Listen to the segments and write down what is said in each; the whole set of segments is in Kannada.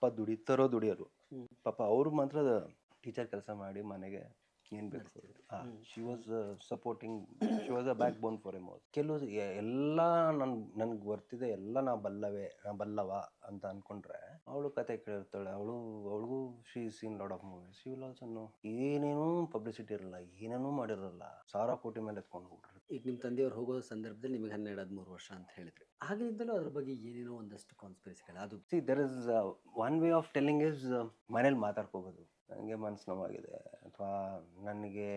ಅಪ್ಪ ದುಡಿಯೋರು. ಪಾಪ ಅವರು ಮಾತ್ರ ಟೀಚರ್ ಕೆಲಸ ಮಾಡಿ ಮನೆಗೆ ಏನು ಬೇಕು she was supporting, she was a back bone for M all. ಕೆಲವು ಎಲ್ಲ ನನ್ಗೆ ಬರ್ತಿದೆ ಎಲ್ಲ ನಾ ಬಲ್ಲವ ಅಂತ ಅನ್ಕೊಂಡ್ರೆ ಅವಳು ಕತೆ ಕೇಳಿರ್ತಾಳೆ. ಅವಳಿಗೂ she seen lot of movies. She will also know ಏನೇನೂ ಪಬ್ಲಿಸಿಟಿ ಇರಲ್ಲ, ಏನೇನೂ ಮಾಡಿರಲ್ಲ, 1,000 ಕೋಟಿ ಮೇಲೆ ಎತ್ಕೊಂಡು ಹೋಗ್ರಿ. ಈಗ ನಿಮ್ಮ ತಂದೆಯವ್ರು ಹೋಗೋ ಸಂದರ್ಭದಲ್ಲಿ ನಿಮಗೆ 12-13 ವರ್ಷ ಅಂತ ಹೇಳಿದ್ರಿ. ಆಗಿನಿಂದಲೂ ಅದ್ರ ಬಗ್ಗೆ ಏನೇನೋ ಒಂದಷ್ಟು ಕಾನ್ಸ್ಪಿರಸಿಗಳು ಅದು. See there is one way of telling is ಮನೇಲಿ ಮಾತಾಡ್ಕೋಬೋದು. ನನಗೆ ಮನಸ್ಸು ನೋವಾಗಿದೆ ಅಥವಾ ನನಗೆ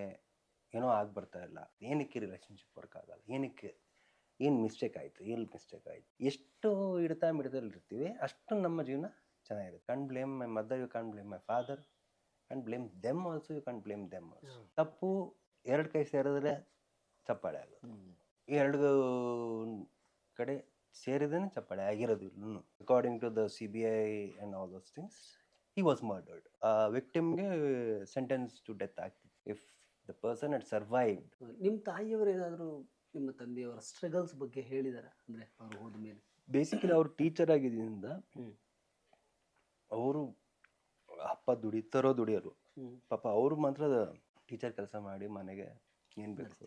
ಏನೋ ಆಗ್ಬರ್ತಾ ಇಲ್ಲ, ಏನಕ್ಕೆ ರಿಲೇಷನ್ಶಿಪ್ ವರ್ಕ್ ಆಗಲ್ಲ, ಏನು ಮಿಸ್ಟೇಕ್ ಆಯಿತು, ಎಷ್ಟು ಹಿಡಿತಾ ಮಿಡಿದಲ್ಲಿರ್ತೀವಿ ಅಷ್ಟು ನಮ್ಮ ಜೀವನ ಚೆನ್ನಾಗಿರುತ್ತೆ. Can't blame my mother, you can't blame my father, can't blame them also, you can't blame them also. ತಪ್ಪು 2 ಕೈ ಸೇರಿದ್ರೆ ಚಪ್ಪಾಳೆ ಆಗೋದು, ಈ 2 ಕಡೆ ಸೇರಿದೇನೆ ಚಪ್ಪಾಳೆ ಆಗಿರೋದು. According to the CBI and all those things, he was murdered. ವಿಕ್ಟಿಮ್ಗೆ ಸೆಂಟೆನ್ಸ್ ಟು ಡೆತ್ ಆಗ್ತಿತ್ತು if the person had survived. ನಿಮ್ಮ ತಾಯಿಯವರು ಏನಾದರೂ ನಿಮ್ಮ ತಂದೆಯವರ ಸ್ಟ್ರಗಲ್ಸ್ ಬಗ್ಗೆ ಹೇಳಿದಾರ? ಅಂದರೆ ಅವ್ರು ಹೋದ ಮೇಲೆ ಬೇಸಿಕಲಿ ಅವ್ರು ಟೀಚರ್ ಆಗಿದ್ದರಿಂದ ಅವರು ಅಪ್ಪ ದುಡಿಯೋರು. ಪಾಪ ಅವರು ಮಾತ್ರ ಟೀಚರ್ ಕೆಲಸ ಮಾಡಿ ಮನೆಗೆ ಏನು ಬೇಕು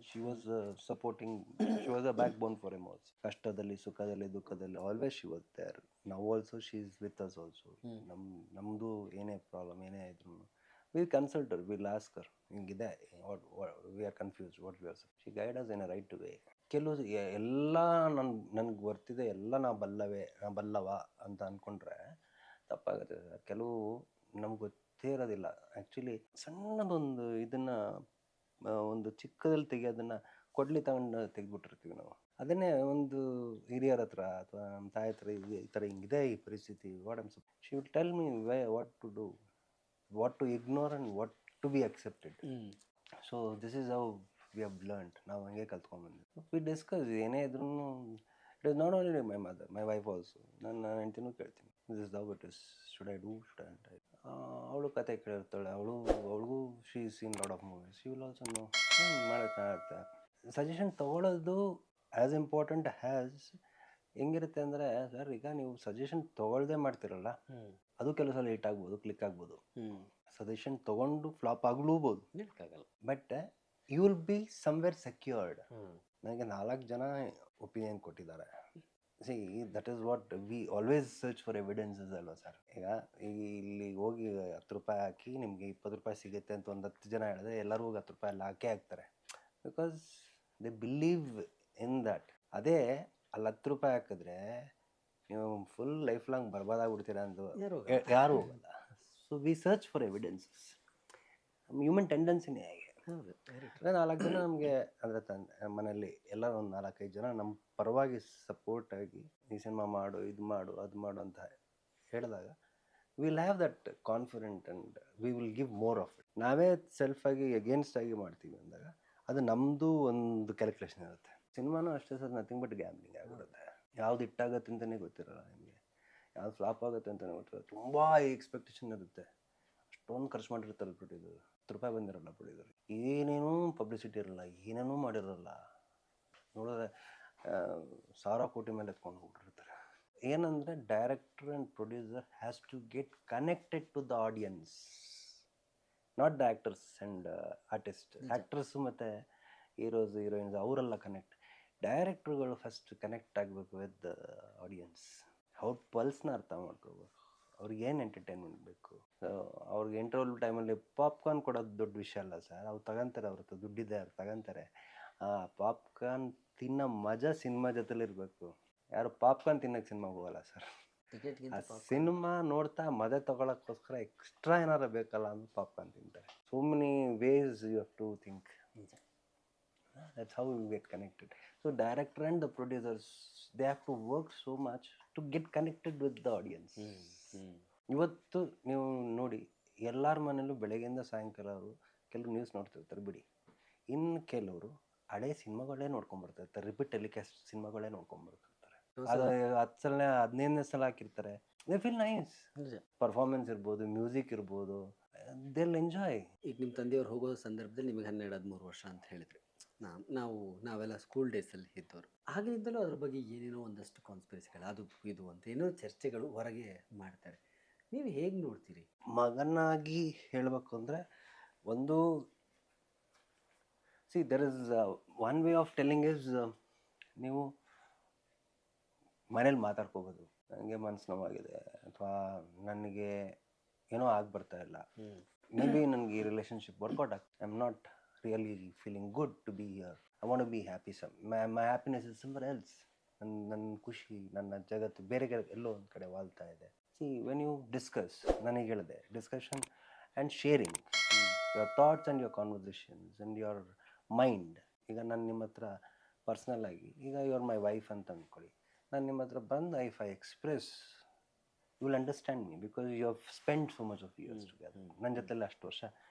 she was supporting, she was a back bone for M all. ಕಷ್ಟದಲ್ಲಿ, ಸುಖದಲ್ಲಿ, ದುಃಖದಲ್ಲಿ always she was there. Now also she is with us also. ನಮ್ಮದು ಏನೇ ಪ್ರಾಬ್ಲಮ್ ಏನೇ ಇದ್ರು will consult Har, will ask her, ಹಿಂಗಿದೆ, we are confused, what we are so. She guide us in a right way. ಕೆಲವು ಎಲ್ಲ ನನ್ಗೆ ಬರ್ತಿದೆ ಎಲ್ಲ ನಾ ಬಲ್ಲವ ಅಂತ ಅಂದ್ಕೊಂಡ್ರೆ ತಪ್ಪಾಗುತ್ತೆ ಸರ್. ಕೆಲವು ನಮ್ಗೆ ಗೊತ್ತೇ ಇರೋದಿಲ್ಲ. ಆ್ಯಕ್ಚುಲಿ ಸಣ್ಣದೊಂದು ಇದನ್ನು ಒಂದು ಚಿಕ್ಕದಲ್ಲಿ ತೆಗಿಯೋದನ್ನು ಕೊಡ್ಲಿ ತಗೊಂಡು ತೆಗೆದ್ಬಿಟ್ಟಿರ್ತೀವಿ ನಾವು. ಅದನ್ನೇ ಒಂದು ಹಿರಿಯರ ಹತ್ರ ಅಥವಾ ನಮ್ಮ ತಾಯಿ ಹತ್ರ ಈ ಥರ ಹಿಂಗಿದೆ ಈ ಪರಿಸ್ಥಿತಿ, she will tell me what to do, what to ignore and what to be accepted. So this is how we have learned. ನಾವು ಹಂಗೆ ಕಲ್ತ್ಕೊಂಡ್ಬಂದ್ವಿ. ವಿ ಡಿಸ್ಕಸ್ ಏನೇ ಇದ್ರೂ. It is not only my mother, my wife also. ನನ್ನ ಹೆಂಡ್ತಿನೂ ಕೇಳ್ತೀನಿ, this is how it is, should I do, should I ಅಂತ. ಅವಳು ಕತೆ ಕೇಳಿರ್ತಾಳೆ. ಅವಳಿಗೂ she seen lot of movies. She will also know ಮಾಡೋದು ಚೆನ್ನಾಗಿರುತ್ತೆ. ಸಜೆಷನ್ ತೊಗೊಳ್ಳೋದು ಆ್ಯಸ್ ಇಂಪಾರ್ಟೆಂಟ್ ಹ್ಯಾಸ್ ಹೆಂಗಿರುತ್ತೆ ಅಂದರೆ ಸರ್, ಈಗ ನೀವು ಸಜೆಷನ್ ತೊಗೊಳ್ದೇ ಮಾಡ್ತಿರಲ್ಲ, ಅದು ಕೆಲವು ಸಲ ಹಿಟ್ ಆಗ್ಬೋದು, ಕ್ಲಿಕ್ ಆಗ್ಬೋದು. ಸಜೆಷನ್ ತೊಗೊಂಡು ಫ್ಲಾಪ್ ಆಗ್ಲೂಬೋದು, but you will be somewhere secured. ನನಗೆ 4 ಜನ ಒಪಿನಿಯನ್ ಕೊಟ್ಟಿದ್ದಾರೆ. See that is what we always search for evidences ಅಲ್ವಾ ಸರ್. ಈಗ ಇಲ್ಲಿ ಹೋಗಿ 10 ರೂಪಾಯಿ ಹಾಕಿ ನಿಮಗೆ 20 ರೂಪಾಯಿ ಸಿಗುತ್ತೆ ಅಂತ ಒಂದು 10 ಜನ ಹೇಳಿದ್ರೆ ಎಲ್ಲರೂ ಹೋಗಿ 10 ರೂಪಾಯಿ ಎಲ್ಲ ಹಾಕೇ ಹಾಕ್ತಾರೆ, because they believe in that. ಅದೇ ಅಲ್ಲಿ 10 ರೂಪಾಯಿ ಹಾಕಿದ್ರೆ ನೀವು ಫುಲ್ ಲೈಫ್ ಲಾಂಗ್ ಬರ್ಬಾದಾಗ್ಬಿಡ್ತೀರಾ ಅಂತ ಯಾರು ಹೋಗಲ್ಲ. So we search for evidences. Human ಟೆಂಡೆನ್ಸಿನೇ ಹೇಗೆ. 4 ಜನ ನಮಗೆ ಅಂದರೆ ಮನೆಯಲ್ಲಿ ಎಲ್ಲ ಒಂದು 4-5 ಜನ ನಮ್ಮ ಪರವಾಗಿ ಸಪೋರ್ಟಾಗಿ ಈ ಸಿನಿಮಾ ಮಾಡು, ಇದು ಮಾಡು, ಅದು ಮಾಡು ಅಂತ ಹೇಳಿದಾಗ will have that confident and we will give more of it. ನಾವೇ ಸೆಲ್ಫಾಗಿ ಎಗೇನ್ಸ್ಟ್ ಆಗಿ ಮಾಡ್ತೀವಿ ಅಂದಾಗ ಅದು ನಮ್ಮದು ಒಂದು ಕ್ಯಾಲ್ಕುಲೇಷನ್ ಇರುತ್ತೆ. ಸಿನಿಮಾನೂ ಅಷ್ಟೇ ಸರ್, ನಥಿಂಗ್ ಬಟ್ ಗ್ಯಾಮ್ಲಿಂಗ್ ಆಗಿಬಿಡುತ್ತೆ. ಯಾವ್ದು ಹಿಟ್ಟಾಗತ್ತೆ ಅಂತಲೇ ಗೊತ್ತಿರಲ್ಲ ನಿಮಗೆ, ಯಾವ್ದು ಫ್ಲಾಪ್ ಆಗುತ್ತೆ ಅಂತಲೇ ಗೊತ್ತಿರಲ್ಲ. ತುಂಬ ಎಕ್ಸ್ಪೆಕ್ಟೇಷನ್ ಇರುತ್ತೆ. ಅಷ್ಟೊಂದು ಖರ್ಚು ಮಾಡಿರ್ತಾರೆ ಪ್ರೊಡ್ಯೂಸರ್, 10 ರೂಪಾಯಿ ಬಂದಿರಲ್ಲ ಪ್ರೊಡ್ಯೂಸರ್. ಏನೇನೂ ಪಬ್ಲಿಸಿಟಿ ಇರಲ್ಲ, ಏನೇನೂ ಮಾಡಿರಲ್ಲ. ನೋಡಿದ್ರೆ 1,000 ಕೋಟಿ ಮೇಲೆ ಎತ್ಕೊಂಡು ಹೋಗ್ಬಿಟ್ಟಿರ್ತಾರೆ. ಏನಂದರೆ director and producer has to get connected to the audience, not the actors and artist. Actors ಮತ್ತು ಹೀರೋಸ್ ಹೀರೋಯಿನ್ಸ್ ಅವರೆಲ್ಲ ಕನೆಕ್ಟ್. ಡೈರೆಕ್ಟ್ರುಗಳು ಫಸ್ಟ್ ಕನೆಕ್ಟ್ ಆಗಬೇಕು ವಿತ್ ದ ಆಡಿಯನ್ಸ್. ಅವ್ರ ಪಲ್ಸ್ನ ಅರ್ಥ ಮಾಡ್ಕೋಬೇಕು. ಅವ್ರಿಗೆ ಏನು ಎಂಟರ್ಟೈನ್ಮೆಂಟ್ ಬೇಕು. ಅವ್ರಿಗೆ ಇಂಟರ್ವಲ್ ಟೈಮಲ್ಲಿ ಪಾಪ್ಕಾರ್ನ್ ಕೊಡೋದು ದೊಡ್ಡ ವಿಷಯ ಅಲ್ಲ ಸರ್. ಅವ್ರು ತಗೊಂತಾರೆ, ಅವ್ರ ಹತ್ರ ದುಡ್ಡಿದೆ, ಅವ್ರು ತಗೊಂತಾರೆ. ಪಾಪ್ಕಾರ್ನ್ ತಿನ್ನೋ ಮಜಾ ಸಿನಿಮಾ ಜೊತೆಲಿರಬೇಕು. ಯಾರು ಪಾಪ್ಕಾರ್ನ್ ತಿನ್ನೋಕ್ಕೆ ಸಿನಿಮಾಗೆ ಹೋಗಲ್ಲ ಸರ್. ಆ ಸಿನಿಮಾ ನೋಡ್ತಾ ಮಜಾ ತೊಗೊಳಕ್ಕೋಸ್ಕರ ಎಕ್ಸ್ಟ್ರಾ ಏನಾರು ಬೇಕಲ್ಲ ಅಂತ ಪಾಪ್ಕಾರ್ನ್ ತಿಂತಾರೆ. So many ways you have to think. That's how you get connected. So director and the producers, they have to work so much to get connected with the audience. ಇವತ್ತು ನೀವು ನೋಡಿ ಎಲ್ಲರ ಮನೇಲೂ ಬೆಳಗ್ಗೆಯಿಂದ ಸಾಯಂಕಾಲ ಅವರು ಕೆಲವರು ನ್ಯೂಸ್ ನೋಡ್ತಿರ್ತಾರೆ ಬಿಡಿ. ಇನ್ನು ಕೆಲವರು ಹಳೆ ಸಿನಿಮಾಗಳೇ ನೋಡ್ಕೊಂಬರ್ತಿರ್ತಾರೆ, ರಿಪೀಟ್ ಟೆಲಿಕಾಸ್ಟ್ ಸಿನಿಮಾಗಳೇ ನೋಡ್ಕೊಂಬರ್ತಿರ್ತಾರೆ. ಅದು 10 ಸಲ 15ನೇ ಸಲ ಹಾಕಿರ್ತಾರೆ. They feel nice. ಪರ್ಫಾರ್ಮೆನ್ಸ್ ಇರ್ಬೋದು, ಮ್ಯೂಸಿಕ್ ಇರ್ಬೋದು, ದೇ ವಿಲ್ ಎಂಜಾಯ್. ಈಗ ನಿಮ್ಮ ತಂದೆಯವ್ರು ಹೋಗೋ ಸಂದರ್ಭದಲ್ಲಿ ನಿಮಗೆ 12-13 ವರ್ಷ ಅಂತ ಹೇಳಿದ್ರಿ. ನಾವೆಲ್ಲ ಸ್ಕೂಲ್ ಡೇಸಲ್ಲಿ ಇದ್ದವರು. ಆಗಿನಿಂದಲೂ ಅದ್ರ ಬಗ್ಗೆ ಏನೇನೋ ಒಂದಷ್ಟು ಕಾನ್ಸ್ಪಿರಸಿಗಳು ಅದು ಇದು ಅಂತ ಏನೋ ಚರ್ಚೆಗಳು ಹೊರಗೆ ಮಾಡ್ತಾರೆ. ನೀವು ಹೇಗೆ ನೋಡ್ತೀರಿ? ಮಗನಾಗಿ ಹೇಳಬೇಕು ಅಂದರೆ ಒಂದು see there is one way of telling is ನೀವು ಮನೇಲಿ ಮಾತಾಡ್ಕೋಬೋದು. ನನಗೆ ಮನಸ್ಸು ನೋವಾಗಿದೆ ಅಥವಾ ನನಗೆ ಏನೋ ಆಗ್ಬರ್ತಾ ಇಲ್ಲ, ಮೇ ಬಿ ನನಗೆ ಈ ರಿಲೇಷನ್ಶಿಪ್ ವರ್ಕೌಟ್ ಆಗ್ತದೆ, I am not really feeling good to be here, I want to be happy, my happiness is somewhere else. ನನ್ನ ಖುಷಿ, ನನ್ನ ಜಗತ್ತು ಬೇರೆ ಎಲ್ಲೋ ಒಂದು ಕಡೆ ವಾಲ್ತಾ ಇದೆ. ಸಿ ವೆನ್ ಯು ಡಿಸ್ಕಸ್, ನನಗೆ ಹೇಳಿದೆ discussion and sharing your thoughts and your conversations and your mind. ಈಗ ನಾನು ನಿಮ್ಮ ಹತ್ರ ಪರ್ಸ್ನಲ್ ಆಗಿ, ಈಗ ಯು ಆರ್ ಮೈ ವೈಫ್ ಅಂತ ಅಂದ್ಕೊಳ್ಳಿ, ನಾನು ನಿಮ್ಮ ಹತ್ರ ಬಂದು if I express you will understand me because you have spend so much of years together. ನನ್ನ ಜೊತೆಲ್ಲ ಅಷ್ಟು ವರ್ಷ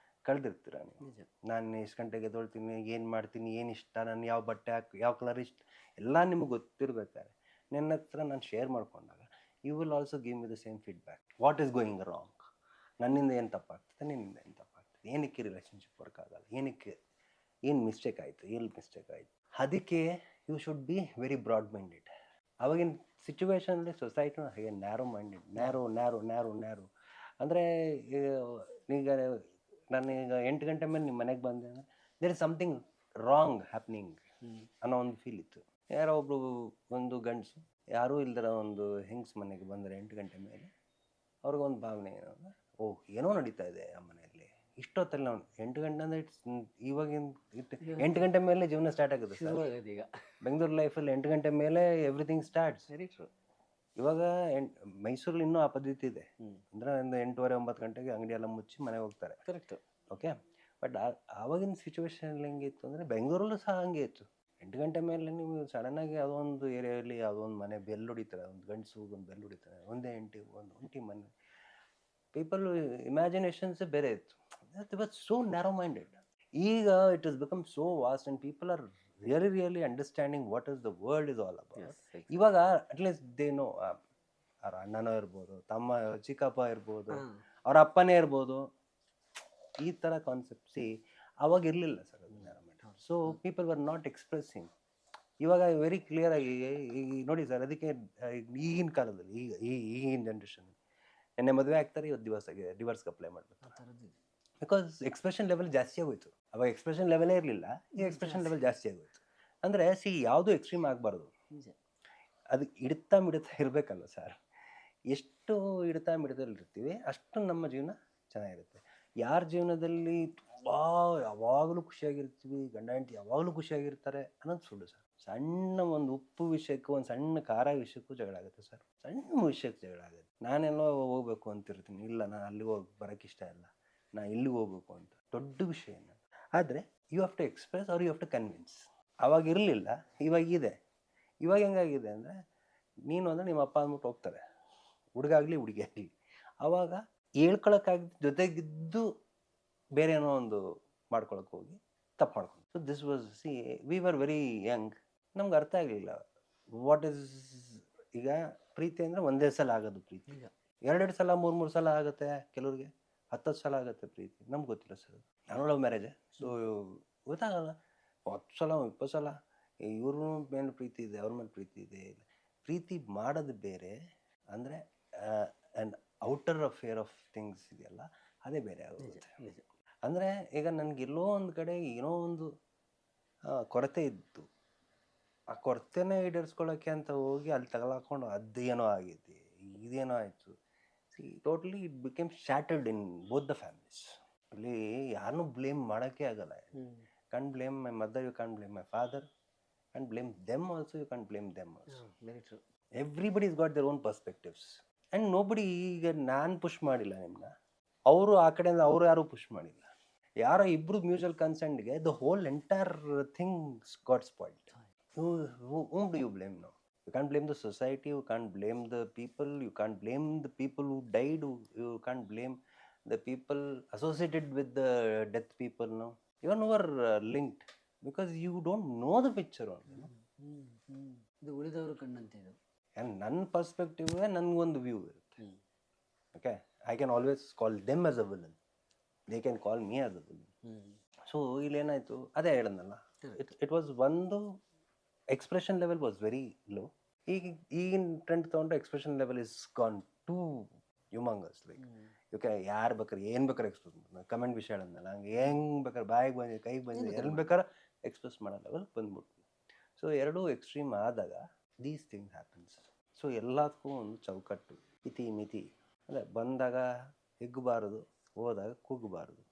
ಕಳೆದಿರ್ತೀರ ನೀವು. ನಾನು ಎಷ್ಟು ಗಂಟೆಗೆ ಎದ್ದೇಳ್ತೀನಿ, ಏನು ಮಾಡ್ತೀನಿ, ಏನು ಇಷ್ಟ, ನಾನು ಯಾವ ಬಟ್ಟೆ ಯಾವ ಕಲರ್ ಇಷ್ಟ, ಎಲ್ಲ ನಿಮ್ಗೆ ಗೊತ್ತಿರ್ಬೇಕಾದ್ರೆ ನನ್ನ ಹತ್ರ ನಾನು ಶೇರ್ ಮಾಡ್ಕೊಂಡಾಗ you will also give me the same feedback. What is going wrong, ನನ್ನಿಂದ ಏನು ತಪ್ಪಾಗ್ತದೆ, ನಿನ್ನಿಂದ ಏನು ತಪ್ಪಾಗ್ತದೆ, ಏನಕ್ಕೆ ರಿಲೇಷನ್ಶಿಪ್ ವರ್ಕ್ ಆಗಲ್ಲ, ಏನಕ್ಕೆ ಏನು ಮಿಸ್ಟೇಕ್ ಆಯಿತು, ಎಲ್ಲಿ ಮಿಸ್ಟೇಕ್ ಆಯಿತು. ಅದಕ್ಕೆ you should be very broad minded. ಅವಾಗಿನ ಸಿಚುವೇಶನಲ್ಲಿ ಸೊಸೈಟಿನ ಹಾಗೆ ನ್ಯಾರೋ ಮೈಂಡೆಡ್, ನ್ಯಾರೋ ಅಂದರೆ ಈಗ ನಾನೀಗ 8 ಗಂಟೆ ಮೇಲೆ ನಿಮ್ಮ ಮನೆಗೆ ಬಂದೆ ಅಂದರೆ there is something wrong happening ಅನ್ನೋ ಒಂದು ಫೀಲ್ ಇತ್ತು. ಯಾರೋ ಒಬ್ಬರು ಒಂದು ಗಂಡಸು ಯಾರೂ ಇಲ್ದಿರೋ ಒಂದು ಹೆಂಗ್ಸ್ ಮನೆಗೆ ಬಂದರೆ 8 ಗಂಟೆ ಮೇಲೆ ಅವ್ರಿಗೊಂದು ಭಾವನೆ ಏನು ಅಂದರೆ, ಓಹ್ ಏನೋ ನಡೀತಾ ಇದೆ ಆ ಮನೆಯಲ್ಲಿ. ಇಷ್ಟೊತ್ತಲ್ಲಿ ನಾವು 8 ಗಂಟೆ ಅಂದರೆ ಇವಾಗಿನ 8 ಗಂಟೆ ಮೇಲೆ ಜೀವನ ಸ್ಟಾರ್ಟ್ ಆಗುತ್ತೆ ಸರ್. ಈಗ ಬೆಂಗಳೂರು ಲೈಫಲ್ಲಿ 8 ಗಂಟೆ ಮೇಲೆ ಎವ್ರಿಥಿಂಗ್ ಸ್ಟಾರ್ಟ್ಸ್. Very true. ಇವಾಗ ಮೈಸೂರಲ್ಲಿ ಇನ್ನೂ ಆ ಪದ್ಧತಿ ಇದೆ, ಅಂದರೆ ಒಂದು 8:30 9 ಗಂಟೆಗೆ ಅಂಗಡಿ ಎಲ್ಲ ಮುಚ್ಚಿ ಮನೆಗೆ ಹೋಗ್ತಾರೆ. ಕರೆಕ್ಟು. ಓಕೆ, ಬಟ್ ಆವಾಗಿನ ಸಿಚುವೇಶನಲ್ಲಿ ಹೆಂಗಿತ್ತು ಅಂದರೆ ಬೆಂಗಳೂರಲ್ಲೂ ಸಹ ಹಂಗೆ ಇತ್ತು. 8 ಗಂಟೆ ಮೇಲೆ ನೀವು ಸಡನ್ನಾಗಿ ಯಾವುದೋ ಒಂದು ಏರಿಯಾದಲ್ಲಿ ಯಾವುದೋ ಒಂದು ಮನೆ ಬೆಲ್ ಹೊಡಿತಾರೆ, ಒಂದು ಗಂಡಸು ಒಂದು ಬೆಲ್ ಹೊಡಿತಾರೆ, ಒಂಟಿ ಮನೆ. ಪೀಪಲ್ ಇಮ್ಯಾಜಿನೇಷನ್ಸ್ ಬೇರೆ ಇತ್ತು. It was so narrow minded. ಈಗ it is become so vast and people are really understanding what is the world is all about. ಇವಾಗ ಅಟ್ಲೀಸ್ಟ್ ದೇನೋ ಅವ್ರ ಅಣ್ಣನೋ ಇರ್ಬೋದು, ತಮ್ಮ ಚಿಕ್ಕಪ್ಪ ಇರ್ಬೋದು, ಅವ್ರ ಅಪ್ಪನೇ ಇರ್ಬೋದು, ಈ ಥರ ಕಾನ್ಸೆಪ್ಟ್ಸಿ ಅವಾಗ ಇರಲಿಲ್ಲ ಸರ್. ಅದು so people were not expressing. ಇವಾಗ ವೆರಿ ಕ್ಲಿಯರ್ ಆಗಿ ಈಗ ನೋಡಿ ಸರ್, ಅದಕ್ಕೆ ಈಗಿನ ಕಾಲದಲ್ಲಿ ಈಗಿನ ಜನ್ರೇಷನ್ ನೆನ್ನೆ ಮದುವೆ ಆಗ್ತಾರೆ, ಇವತ್ತು ಡಿವರ್ಸ್ಗೆ ಅಪ್ಲೈ ಮಾಡಬೇಕು. ಬಿಕಾಸ್ ಎಕ್ಸ್ಪ್ರೆಷನ್ ಲೆವೆಲ್ ಜಾಸ್ತಿ ಆಗೋಯ್ತು. ಅವಾಗ ಎಕ್ಸ್ಪ್ರೆಷನ್ ಲೆವೆಲೇ ಇರಲಿಲ್ಲ, ಈಗ ಎಕ್ಸ್ಪ್ರೆಷನ್ ಲೆವೆಲ್ ಜಾಸ್ತಿ ಆಗೋಯ್ತು. ಅಂದರೆ ಯಾವುದೂ ಎಕ್ಸ್ಟ್ರೀಮ್ ಆಗಬಾರ್ದು. ಅದು ಇಡ್ತಾ ಇರಬೇಕಲ್ಲ ಸರ್. ಎಷ್ಟು ಇಡ್ತಾ ಮಿಡ್ದಲ್ಲಿರ್ತೀವಿ ಅಷ್ಟು ನಮ್ಮ ಜೀವನ ಚೆನ್ನಾಗಿರುತ್ತೆ. ಯಾರ ಜೀವನದಲ್ಲಿ ತುಂಬ ಯಾವಾಗಲೂ ಖುಷಿಯಾಗಿರ್ತೀವಿ, ಗಂಡ ಹೆಂಡತಿ ಯಾವಾಗಲೂ ಖುಷಿಯಾಗಿರ್ತಾರೆ ಅನ್ನೋದು ಸುಳ್ಳು ಸರ್. ಸಣ್ಣ ಒಂದು ಉಪ್ಪು ವಿಷಯಕ್ಕೂ ಒಂದು ಸಣ್ಣ ಖಾರ ವಿಷಯಕ್ಕೂ ಜಗಳ ಆಗುತ್ತೆ ಸರ್. ಸಣ್ಣ ವಿಷಯಕ್ಕೆ ಜಗಳ ಆಗುತ್ತೆ. ನಾನೆಲ್ಲೋ ಹೋಗ್ಬೇಕು ಅಂತಿರ್ತೀನಿ, ಇಲ್ಲ ನಾನು ಅಲ್ಲಿಗೆ ಬರೋಕ್ಕೆ ಇಷ್ಟ ಇಲ್ಲ, ನಾನು ಇಲ್ಲಿಗೆ ಹೋಗ್ಬೇಕು ಅಂತ. ದೊಡ್ಡ ವಿಷಯ. ಆದರೆ you have to express or you have to convince. ಅವಾಗ ಇರಲಿಲ್ಲ, ಇವಾಗಿದೆ. ಇವಾಗ ಹೆಂಗಾಗಿದೆ ಅಂದರೆ, ನೀನು ಅಂದರೆ ನಿಮ್ಮ ಅಪ್ಪ ಅಂದ್ಬಿಟ್ಟು ಹೋಗ್ತಾರೆ, ಹುಡುಗ ಆಗಲಿ ಹುಡುಗಿ ಆಗಲಿ. ಆವಾಗ ಹೇಳ್ಕೊಳಕ್ಕಾಗಿ ಜೊತೆಗಿದ್ದು ಬೇರೆ ಏನೋ ಒಂದು ಮಾಡ್ಕೊಳಕ್ಕೆ ಹೋಗಿ ತಪ್ಪು ಮಾಡ್ಕೊಂಡು. So this was we were very Young, ನಮ್ಗೆ ಅರ್ಥ ಆಗಲಿಲ್ಲ ವಾಟ್ ಈಸ್. ಈಗ ಪ್ರೀತಿ ಅಂದರೆ ಒಂದೇ ಸಲ ಆಗೋದು ಪ್ರೀತಿ, 2 ಸಲ 3 ಸಲ ಆಗುತ್ತೆ, ಕೆಲವ್ರಿಗೆ 10 ಸಲ ಆಗುತ್ತೆ ಪ್ರೀತಿ. ನಮ್ಗೆ ಗೊತ್ತಿಲ್ಲ ಸರ್. ನಾನು ಲವ್ ಮ್ಯಾರೇಜ್, ಸೊ ಗೊತ್ತಾಗಲ್ಲ. 10 ಸಲ 20 ಸಲ ಇವ್ರ ಮೇಲೆ ಪ್ರೀತಿ ಇದೆ, ಅವ್ರ ಮೇಲೆ ಪ್ರೀತಿ ಇದೆ. ಪ್ರೀತಿ ಮಾಡೋದು ಬೇರೆ, ಅಂದರೆ and outer affair of things ಇದೆಯಲ್ಲ, ಅದೇ ಬೇರೆ ಆಗುತ್ತೆ. ಅಂದರೆ ಈಗ ನನಗೆಲ್ಲೋ ಒಂದು ಕಡೆ ಏನೋ ಒಂದು ಕೊರತೆ ಇತ್ತು, ಆ ಕೊರತೆನೇ ಈಡೇರಿಸ್ಕೊಳ್ಳೋಕ್ಕೆ ಅಂತ ಹೋಗಿ ಅಲ್ಲಿ ತಗಲಾಕೊಂಡು ಅದೇನೋ ಆಗೈತಿ, ಇದೇನೋ ಆಯಿತು. Totally it became shattered in both the families. ಅಲ್ಲಿ ಯಾರನ್ನೂ ಬ್ಲೇಮ್ ಮಾಡೋಕ್ಕೆ ಆಗಲ್ಲ. can't blame my mother, you can't blame my father, can't blame them also, you can't blame them also. Very true. Everybody's got their own perspectives and nobody, ಈಗ ನಾನು ಪುಷ್ ಮಾಡಿಲ್ಲ ನಿಮ್ಮನ್ನ, ಅವರು ಆ ಕಡೆಯಿಂದ ಅವರು ಯಾರೂ ಪುಷ್ ಮಾಡಿಲ್ಲ. ಯಾರೋ ಇಬ್ಬರು ಮ್ಯೂಚುವಲ್ ಕನ್ಸೆಂಟ್ಗೆ the whole entire things got spoiled. whom do you blame now? You can't blame the society, you can't blame the people, you can't blame the people who died, you can't blame the people associated with the death people now. You are never linked because you don't know the picture only. ಇದು ಉಳಿದವರು ಕಣ್ಣಂತೆ ಇದು. And ನನ್ನ ಪರ್ಸ್ಪೆಕ್ಟಿವ್ ನನಗೊಂದು ವ್ಯೂ ಇರುತ್ತೆ. Okay, I can always call them as a villain, they can call me as a villain. So ಇಲ್ಲೇನಾಯಿತು, ಅದೇ ಹೇಳದ್ನಲ್ಲ, ಇಟ್ ವಾಸ್ ಒಂದು expression level was very low. ಈಗಿನ ಟ್ರೆಂಡ್ ತೊಗೊಂಡ್ರೆ expression level is gone to humongous. Like ಇವಕ್ಕೆ ಯಾರು ಬೇಕಾದ್ರೆ ಏನು ಬೇಕಾದ್ರೆ ಎಕ್ಸ್ಪ್ರೆಸ್ ಮಾಡ್ತಾರೆ. ಕಮೆಂಟ್ ವಿಷಯ ಹೇಳಂದಲ್ಲ, ಹಂಗೆ ಹೆಂಗೆ ಬೇಕಾದ್ರೆ ಬಾಯಿಗೆ ಬಂದಿದೆ, ಕೈಗೆ ಬಂದಿದೆ, ಎಲ್ಲಿ ಬೇಕಾದ್ರೆ ಎಕ್ಸ್ಪ್ರೆಸ್ ಮಾಡೋ ಲೆವೆಲ್ ಬಂದ್ಬಿಟ್ಟು. ಸೊ ಎರಡೂ ಎಕ್ಸ್ಟ್ರೀಮ್ ಆದಾಗ ದೀಸ್ ಥಿಂಗ್ಸ್ ಹ್ಯಾಪನ್ಸ್. ಸೊ ಎಲ್ಲದಕ್ಕೂ ಒಂದು ಚೌಕಟ್ಟು, ಇತಿ ಮಿತಿ. ಅಂದರೆ ಬಂದಾಗ ಹಿಗ್ಗಬಾರದು, ಹೋದಾಗ ಕುಗ್ಗಬಾರದು.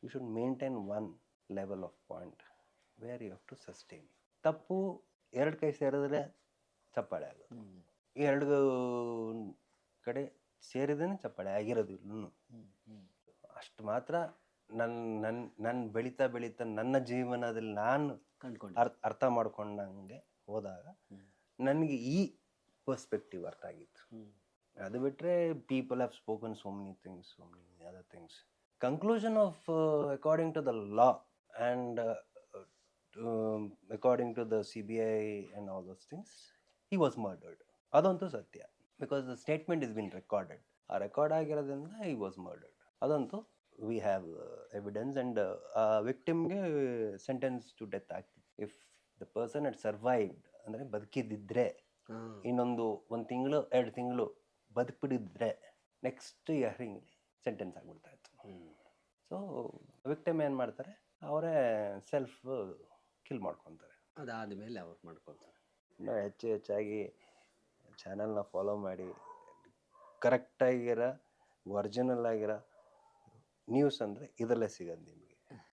You should maintain one level of point where you have to sustain. ತಪ್ಪು ಎರಡು ಕೈ ಸೇರಿದ್ರೆ ಚಪ್ಪಾಳೆ ಆಗೋದು, ಎರಡು ಕಡೆ ಸೇರಿದ್ರೆ ಚಪ್ಪಾಳೆ ಆಗಿರೋದು ಇನ್ನೂ. ಅಷ್ಟು ಮಾತ್ರ ನನ್ನ ಬೆಳೀತಾ ನನ್ನ ಜೀವನದಲ್ಲಿ ನಾನು ಅರ್ಥ ಮಾಡ್ಕೊಂಡಂಗೆ ಹೋದಾಗ ನನಗೆ ಈ ಪರ್ಸ್ಪೆಕ್ಟಿವ್ ಅರ್ಥ ಆಗಿತ್ತು. ಅದು ಬಿಟ್ಟರೆ people have spoken so many things, so many other things. Conclusion of according to the law and according to the CBI and all those things, he was murdered. ಅದಂತೂ ಸತ್ಯ, because the statement is been recorded. ಆ ರೆಕಾರ್ಡ್ ಆಗಿರೋದ್ರಿಂದ ಹಿ ವಾಸ್ ಮರ್ಡರ್ಡ್. ಅದಂತೂ ವಿ ಹ್ಯಾವ್ ಎವಿಡೆನ್ಸ್. ಆ್ಯಂಡ್ ವಿಕ್ಟಿಮ್ಗೆ ಸೆಂಟೆನ್ಸ್ ಟು ಡೆತ್ ಆಗ್ತಿತ್ತು. If the person had survived, ಅಂದರೆ ಬದುಕಿದ್ದಿದ್ರೆ, ಇನ್ನೊಂದು 1 ತಿಂಗಳು 2 ತಿಂಗಳು ಬದುಕ್ಬಿಟ್ಟಿದ್ರೆ ನೆಕ್ಸ್ಟ್ ಇಯರಿಂಗ್ ಸೆಂಟೆನ್ಸ್ ಆಗ್ಬಿಡ್ತಾ ಇತ್ತು. ಸೊ ವಿಕ್ಟಿಮ್ ಏನು ಮಾಡ್ತಾರೆ, ಅವರೇ ಸೆಲ್ಫ್ ಕಿಲ್ ಮಾಡ್ಕೊತಾರೆ. ಅದಾದಮೇಲೆ ಅವ್ರು ಮಾಡ್ಕೊತಾರೆ. ಇನ್ನೂ ಹೆಚ್ಚಾಗಿ ಚಾನಲ್ನ ಫಾಲೋ ಮಾಡಿ ಕರೆಕ್ಟಾಗಿರೋ ಒರಿಜಿನಲ್ ಆಗಿರೋ ನ್ಯೂಸ್ ಅಂದರೆ ಇದರಲ್ಲೇ ಸಿಗೋದು ನಿಮಗೆ.